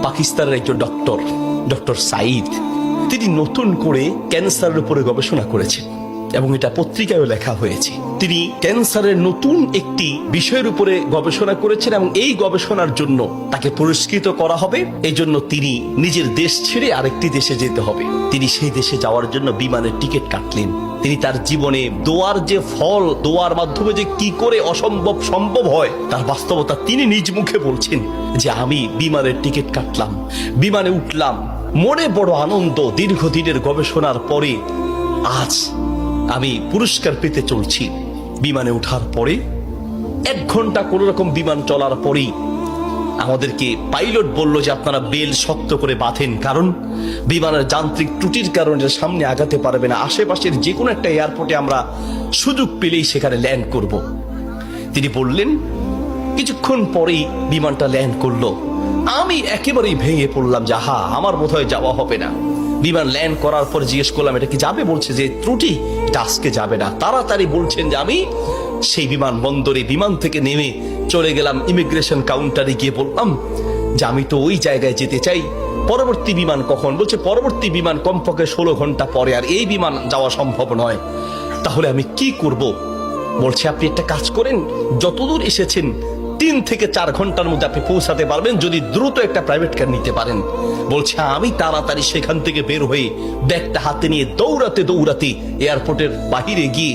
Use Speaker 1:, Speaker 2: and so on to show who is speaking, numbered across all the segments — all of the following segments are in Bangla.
Speaker 1: পাকিস্তানের একজন ডক্টর সাইদ, তিনি নতুন করে ক্যান্সারের উপরে গবেষণা করেছেন এবং এটা পত্রিকায়ও লেখা হয়েছে। তিনি ক্যান্সারের নতুন একটি বিষয়ের উপরে গবেষণা করেছেন এবং এই গবেষণার জন্য তাকে পুরস্কৃত করা হবে। এই জন্য তিনি নিজের দেশ ছেড়ে আরেকটি দেশে যেতে হবে। তিনি সেই দেশে যাওয়ার জন্য বিমানের টিকিট কাটলেন। তিনি তার জীবনে দোয়ার যে ফল, দোয়ার মাধ্যমে যে কি করে অসম্ভব সম্ভব হয় তার বাস্তবতা তিনি নিজ মুখে বলছেন যে আমি বিমানের টিকিট কাটলাম, বিমানে উঠলাম, মনে বড় আনন্দ। দীর্ঘদিনের গবেষণার পরে আজ আমি পুরস্কার পেতে চলছি। বিমানে ওঠার পরে 1 ঘন্টা কোন রকম বিমান চলার পরেই আমাদেরকে পাইলট বলল যে আপনারা বেল শক্ত করে বাঁধেন, কারণ বিমানের যান্ত্রিক ত্রুটির কারণে সামনে আগাতে পারবে না। আশেপাশের যে কোনো একটা এয়ারপোর্টে আমরা সুযোগ পেলেই সেখানে ল্যান্ড করব। তিনি বললেন। কিছুক্ষণ পরেই বিমানটা ল্যান্ড করলো। আমি একেবারেই ভেঙে পড়লাম যে আমার বোধহয় যাওয়া হবে না। বিমান ল্যান্ড করার পর জিজ্ঞেস করলাম এটা কি যাবে? বলছে যে ত্রুটি, এটা আজকে যাবে না। তাড়াতাড়ি বলছেন যে আমি সেই বিমান বন্দরে বিমান থেকে নেমে চলে গেলাম ইমিগ্রেশন কাউন্টারে, গিয়ে বললাম যে আমি তো ওই জায়গায় যেতে চাই। পরবর্তী বিমান কখন? বলছে পরবর্তী বিমান কমপক্ষে 16 ঘন্টা পরে, আর এই বিমান যাওয়া সম্ভব নয়। তাহলে আমি কি করব? বলছে আপনি একটা কাজ করেন, যতদূর এসেছেন 3 থেকে 4 ঘন্টার মধ্যে আপনি পৌঁছাতে পারবেন যদি দ্রুত একটা প্রাইভেট কার নিতে পারেন। বলছে আমি তাড়াতাড়ি সেখান থেকে বের হয়ে ব্যাগটা হাতে নিয়ে দৌড়াতে এয়ারপোর্টের বাহিরে গিয়ে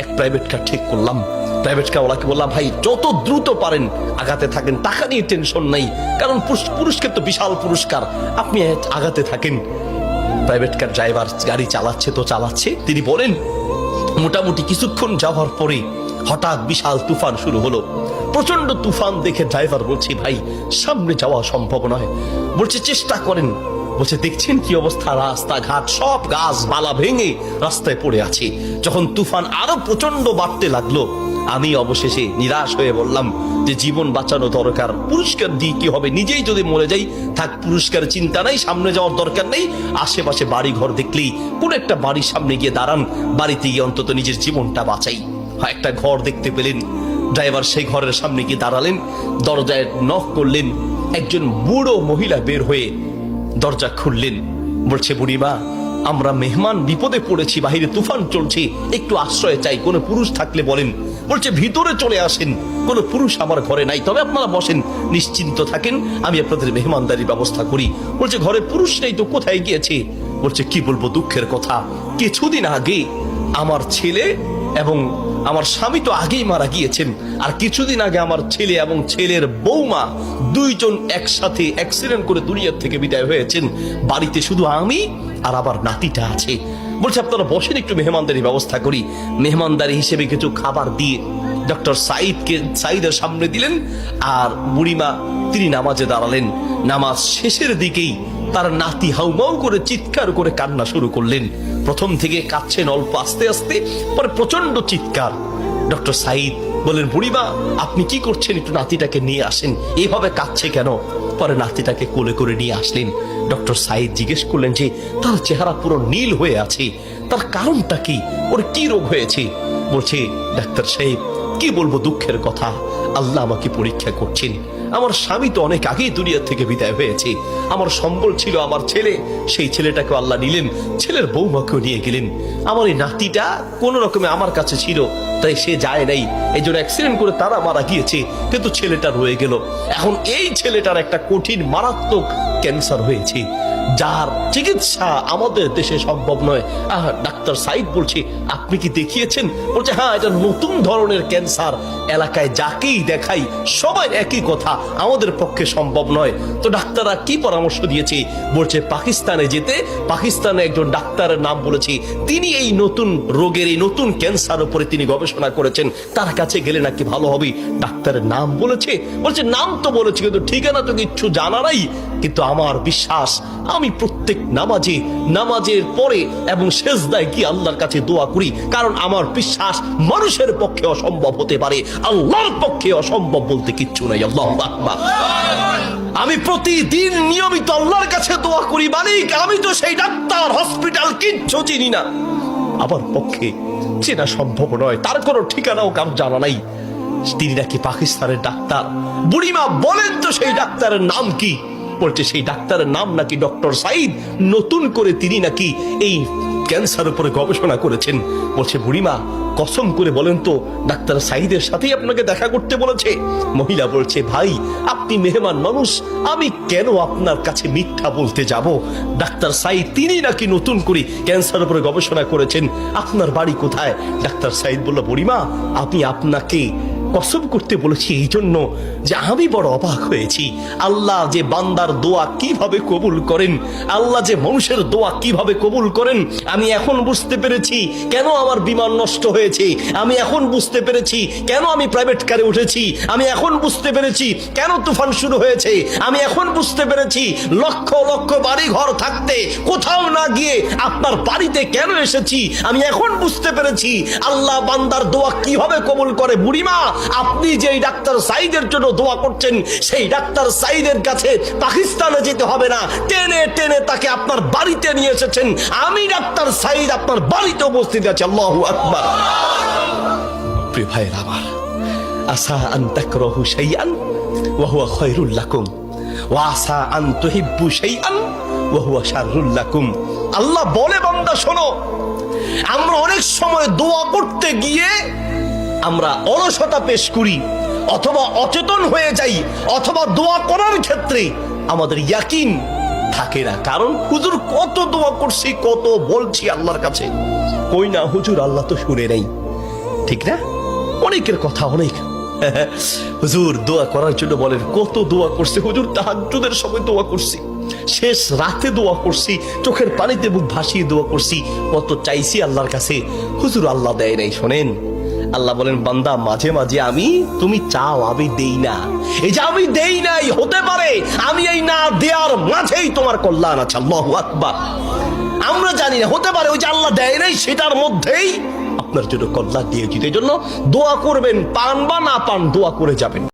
Speaker 1: এক প্রাইভেট কার ঠিক করলাম। প্রাইভেট কার ওলাকে বললাম ভাই যত দ্রুত পারেন আগাতে থাকেন, টাকা নিয়ে টেনশন নাই, কারণ পুরস্কার তো বিশাল পুরস্কার, আপনি আগাতে থাকেন। প্রাইভেট কার ড্রাইভার গাড়ি চালাচ্ছে। তিনি বলেন মোটামুটি কিছুক্ষণ যাওয়ার পরে হঠাৎ বিশাল তুফান শুরু হলো। প্রচন্ড তুফান দেখে ড্রাইভার বলছে ভাই সামনে যাওয়া সম্ভব নয়। বলছে চেষ্টা করেন। বলছে দেখছেন কি অবস্থা, রাস্তাঘাট সব গাছপালা ভেঙে রাস্তায় পড়ে আছে। যখন তুফান আরো প্রচন্ড বাড়তে লাগলো আমি অবশেষে নিরাশ হয়ে বললাম যে জীবন বাঁচানো দরকার, পুরস্কার দিয়ে কি হবে, নিজেই যদি মরে যাই থাক, পুরস্কার চিন্তা নাই, সামনে যাওয়ার দরকার নেই। আশেপাশে বাড়ি ঘর দেখলেই কোন একটা বাড়ির সামনে গিয়ে দাঁড়ান, বাড়িতে গিয়ে অন্তত নিজের জীবনটা বাঁচাই। একটা ঘর দেখতে পেলেন, ড্রাইভার সেই ঘরের সামনে গিয়ে দাঁড়ালেন, দরজায় নক করলেন। একজন বুড়ো মহিলা বের হয়ে দরজা খুললেন। বলছে বুড়িমা আমরা মেহমান বিপদে পড়েছি, বাহিরে তুফান চলছে, একটু আশ্রয় চাই, কোনো পুরুষ থাকলে বলেন। বলছে ভিতরে চলে আসেন, কোনো পুরুষ আমার ঘরে নাই, তবে আপনারা বসেন, নিশ্চিন্ত থাকেন, আমি আপনাদের মেহমানদারির ব্যবস্থা করি। বলছে ঘরে পুরুষ নেই তো কোথায় গিয়েছে? বলছে কি বলবো দুঃখের কথা, কিছুদিন আগে আমার ছেলে এবং আমার স্বামী তো আগেই মারা গিয়েছেন, আর কিছুদিন আগে আমার ছেলে এবং ছেলের বৌমা দুইজন একসাথে অ্যাক্সিডেন্ট করে দুনিয়ার থেকে বিদায় হয়েছেন। বাড়িতে শুধু আমি আর আবার নাতিটা আছে। বলছে আপনারা বসেন, একটু মেহমানদারি ব্যবস্থা করি। মেহমানদারি হিসেবে কিছু খাবার দিয়ে ডক্টর সাইদের সামনে দিলেন, আর বুড়িমা তিনি নামাজে দাঁড়ালেন। নামাজ শেষের দিকেই তার নাতি হাউমাউ করে চিৎকার করে কান্না শুরু করলেন। প্রথম থেকে কাঁদছেন অল্প আস্তে আস্তে, পরে প্রচন্ড চিৎকার। ডক্টর সাইদ বলেন বুড়িমা আপনি কি করছেন, একটু নাতিটাকে নিয়ে আসেন, এইভাবে কাঁদছে কেন? পরে নাতিটাকে কোলে করে নিয়ে আসলেন। ডক্টর সাইদ জিজ্ঞেস করলেন যে তার চেহারা পুরো নীল হয়ে আছে, তার কারণটা কি, ওর কি রোগ হয়েছে? বলছে ডাক্তার সাহেব কি বলবো দুঃখের কথা, আল্লাহ আমাকে পরীক্ষা করছেন। আমার স্বামী তো অনেক আগেই দুনিয়া থেকে বিদায় হয়েছে, আমার সম্বল ছিল আমার ছেলে, সেই ছেলেটাকে আল্লাহ নিলেন, ছেলের বৌমাকেও নিয়ে গেলেন। আমার এই নাতিটা কোন রকমে আমার কাছে ছিল, তাই সে যায় নাই, এই জন্য অ্যাক্সিডেন্ট করে তারা মারা গিয়েছে, কিন্তু ছেলেটা রয়ে গেল। এখন এই ছেলেটার একটা কঠিন মারাত্মক ক্যান্সার হয়েছে, যার চিকিৎসা আমাদের দেশে সম্ভব নয়। ডাক্তার সাইদ বলছে আপনি কি দেখিয়েছেন? বলছে হ্যাঁ, এটা নতুন ধরনের ক্যান্সার, এলাকায় যাকেই দেখাই সবাই একই কথা, আমাদের পক্ষে সম্ভব নয়। তো ডাক্তাররা কি পরামর্শ দিয়েছে? বলছে পাকিস্তানে যেতে। পাকিস্তানে একজন ডাক্তারের নাম বলেছে, তিনি এই নতুন রোগের, এই নতুন ক্যান্সার উপরে তিনি গবেষণা করেছেন, তার কাছে গেলে নাকি ভালো হবে। ডাক্তারের নাম বলেছে? বলছে নাম তো বলেছে, কিন্তু ঠিকানা তো কিচ্ছু জানা নাই। কিন্তু আমার বিশ্বাস, আমি প্রত্যেক নামাজের পরে এবং সেজদায় গিয়ে আল্লাহর কাছে দোয়া করি, কারণ আমার বিশ্বাস মানুষের পক্ষে অসম্ভব হতে পারে, আল্লাহর পক্ষে অসম্ভব বলতে কিচ্ছু নাই। আল্লাহু আকবার। আমি প্রতিদিন নিয়মিত আল্লাহর কাছে দোয়া করি, মালিক আমি তো সেই ডাক্তার হসপিটাল কিচ্ছু চিনি না, আমার পক্ষে চেনা সম্ভব নয়, তার কোনো ঠিকানাও কার জানা নাই। তিনি নাকি পাকিস্তানের ডাক্তার। বুড়িমা বলেন তো সেই ডাক্তারের নাম কি? বলছে সেই ডাক্তারের নাম নাকি ডক্টর সাইদ, নতুন করে তিনি নাকি এই ক্যান্সার উপরে গবেষণা করেছেন। বলছে বুড়িমা কসম করে বলেন তো ডাক্তার সাইদের সাথেই আপনাকে দেখা করতে বলেছে? মহিলা বলছে ভাই আপনি মেহমান মানুষ, আমি কেন আপনার কাছে মিথ্যা বলতে যাব? ডাক্তার সাইদ তিনি নাকি নতুন করে ক্যান্সার উপরে গবেষণা করেছেন, আপনার বাড়ি কোথায়? ডাক্তার সাইদ বলল বুড়িমা আমি আপনাকে কসম করতে বলেছি এই জন্য যে আমি বড় অবাক হয়েছি, আল্লাহ যে বান্দার দোয়া কিভাবে কবুল করেন, আল্লাহ যে মানুষের দোয়া কিভাবে কবুল করেন, আমি এখন বুঝতে পেরেছি কেন আমার বিমান নষ্ট হয়েছে, আমি এখন বুঝতে পেরেছি কেন আমি প্রাইভেট কারে উঠেছি, আমি এখন বুঝতে পেরেছি কেন তুফান শুরু হয়েছে, আমি এখন বুঝতে পেরেছি লক্ষ লক্ষ বাড়ি ঘর থাকতে কোথাও না গিয়ে আপনার বাড়িতে কেন এসেছি, আমি এখন বুঝতে পেরেছি আল্লাহ বান্দার দোয়া কিভাবে কবুল করে। বুড়িমা আপনি যে ডাক্তার সাইদের জন্য দোয়া করছেন সেই ডাক্তার সাইদের কাছে পাকিস্তানে যেতে হবে না, টেনে টেনে তাকে আপনার বাড়িতে নিয়ে এসেছেন, আমি ডাক্তার সাইদ আপনার বাড়িতে উপস্থিত আছি। আল্লাহু আকবার। প্রিয় ভাইয়ের আমার, আসা আন তাকরাহু শাইআন ওয়া হুয়া খায়রুল লাকুম ওয়া আসা আন তুহিব্বু শাইআন ওয়া হুয়া শাররুল লাকুম। আল্লাহ বলে বান্দা শোনো, আমরা অনেক সময় দোয়া করতে গিয়ে আমরা অলসতা পেশ করি, অথবা অচেতন হয়ে যাই, অথবা দোয়া করার ক্ষেত্রে আমাদের ইয়াকিন থাকে না। কারণ হুজুর কত দোয়া করছি, কত বলছি আল্লাহর কাছে, কই না হুজুর আল্লাহ তো শুনে নেই, ঠিক না? অনেকের কথা অনেক হুজুর দোয়া করার জন্য বলেন, কত দোয়া করছে হুজুর, তাহাজ্জুদের সময় দোয়া করছি, শেষ রাতে দোয়া করছি, চোখের পানিতে মুখ ভাসিয়ে দোয়া করছি, কত চাইছি আল্লাহর কাছে, হুজুর আল্লাহ দেয় নাই। শোনেন আল্লাহ বলেন বান্দা মাঝে মাঝে আমি তুমি চাও আমি দেই না, এই যে আমি দেই নাই হতে পারে আমি এই না দেওয়ার মাঝেই তোমার কল্যাণ আছে। আল্লাহু আকবার। আমরা জানি না, হতে পারে ওই যে আল্লাহ দেয় নাই সেটার মধ্যেই আপনার জন্য কল্যাণ দিয়েছি। এই জন্য দোয়া করবেন, পান বা না পান দোয়া করে যাবেন।